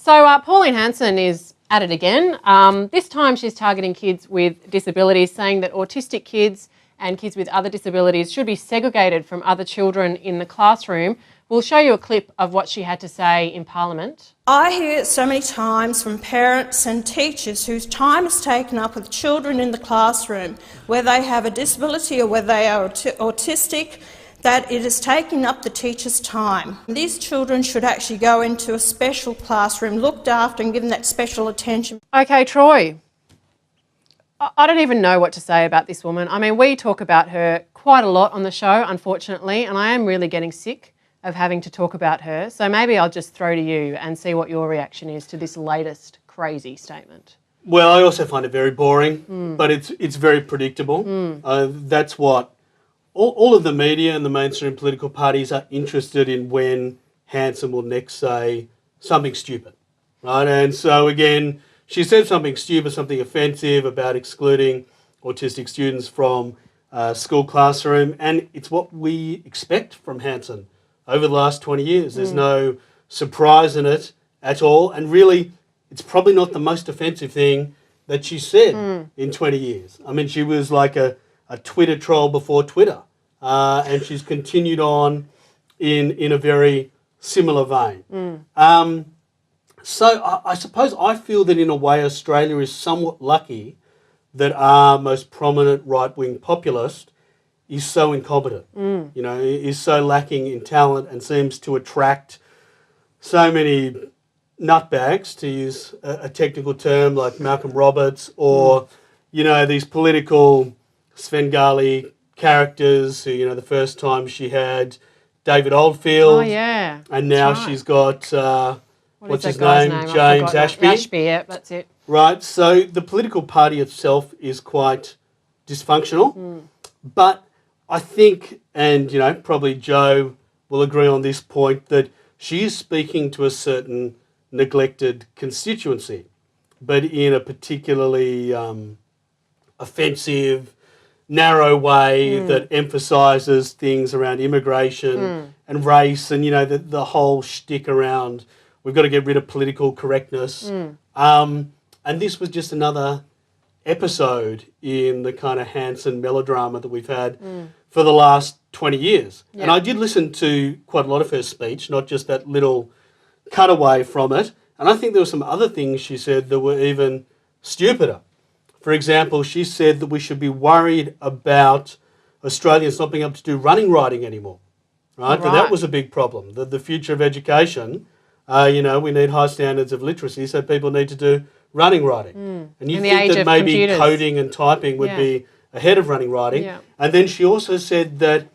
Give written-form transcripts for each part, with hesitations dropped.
So Pauline Hanson is at it again. This time she's targeting kids with disabilities, saying that autistic kids and kids with other disabilities should be segregated from other children in the classroom. We'll show you a clip of what she had to say in Parliament. I hear so many times from parents and teachers whose time is taken up with children in the classroom, whether they have a disability or whether they are autistic, that it is taking up the teacher's time. These children should actually go into a special classroom, looked after and given that special attention. Okay, Troy, I don't even know what to say about this woman. I mean, we talk about her quite a lot on the show, unfortunately, and I am really getting sick of having to talk about her. So maybe I'll just throw to you and see what your reaction is to this latest crazy statement. Well, I also find it very boring, but it's very predictable. That's what all of the media and the mainstream political parties are interested in when Hanson will next say something stupid, right? And so again, she said something stupid, something offensive about excluding autistic students from school classroom, and it's what we expect from Hanson over the last 20 years. There's no surprise in it at all, and really, it's probably not the most offensive thing that she said in 20 years. I mean, she was like a Twitter troll before Twitter, and she's continued on in a very similar vein. So I suppose I feel that in a way Australia is somewhat lucky that our most prominent right-wing populist is so incompetent, you know, is so lacking in talent and seems to attract so many nutbags, to use a technical term, like Malcolm Roberts or, you know, these political Svengali characters who, you know, the first time she had David Oldfield. Oh, yeah. And now she's got, what's his name? James Ashby. Ashby, yeah, that's it. Right, so the political party itself is quite dysfunctional, but I think, and you know, probably Joe will agree on this point, that she is speaking to a certain neglected constituency, but in a particularly offensive, narrow way that emphasises things around immigration and race, and you know, the whole shtick around we've got to get rid of political correctness. And this was just another episode in the kind of Hanson melodrama that we've had for the last 20 years. Yeah. And I did listen to quite a lot of her speech, not just that little cutaway from it. And I think there were some other things she said that were even stupider. For example, she said that we should be worried about Australians not being able to do running riding anymore. Right? And that was a big problem. The future of education, you know, we need high standards of literacy, so people need to do running writing. And you think that maybe coding and typing would be ahead of running writing. Yeah. And then she also said that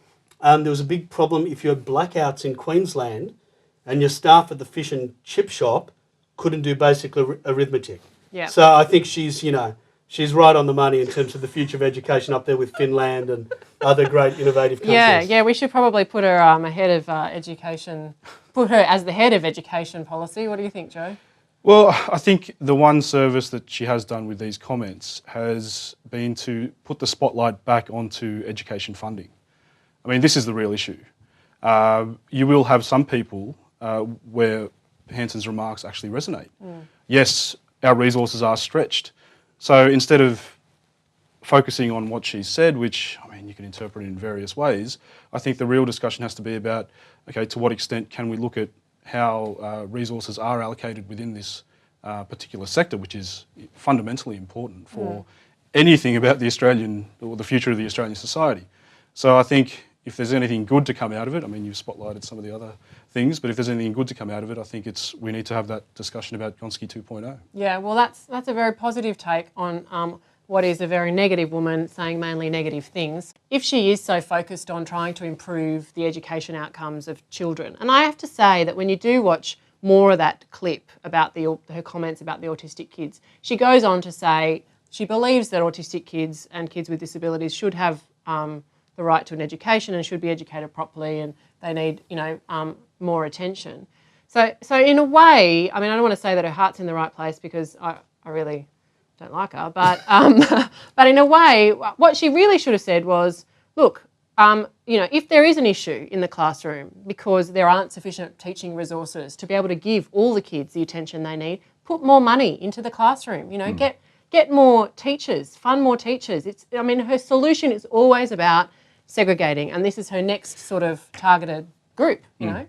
there was a big problem if you had blackouts in Queensland and your staff at the fish and chip shop couldn't do basic arithmetic. Yeah. So I think she's, you know, she's right on the money in terms of the future of education up there with Finland and other great innovative countries. Yeah, we should probably put her ahead of education, put her as the head of education policy. What do you think, Joe? Well, I think the one service that she has done with these comments has been to put the spotlight back onto education funding. I mean, this is the real issue. You will have some people where Hanson's remarks actually resonate. Yes, our resources are stretched. So instead of focusing on what she said, which, I mean, you can interpret it in various ways, I think the real discussion has to be about, okay, to what extent can we look at how resources are allocated within this particular sector, which is fundamentally important for anything about the Australian, or the future of the Australian society. So I think if there's anything good to come out of it, I mean, you've spotlighted some of the other things, but if there's anything good to come out of it, I think we need to have that discussion about Gonski 2.0. Yeah, well, that's a very positive take on what is a very negative woman saying mainly negative things. If she is so focused on trying to improve the education outcomes of children, and I have to say that when you do watch more of that clip about her comments about the autistic kids, she goes on to say she believes that autistic kids and kids with disabilities should have the right to an education and should be educated properly, and they need, you know, more attention. So in a way, I mean, I don't want to say that her heart's in the right place because I really don't like her, but in a way, what she really should have said was, look, you know, if there is an issue in the classroom because there aren't sufficient teaching resources to be able to give all the kids the attention they need, put more money into the classroom. You know, get more teachers, fund more teachers. I mean, her solution is always about segregating, and this is her next sort of targeted group. You know.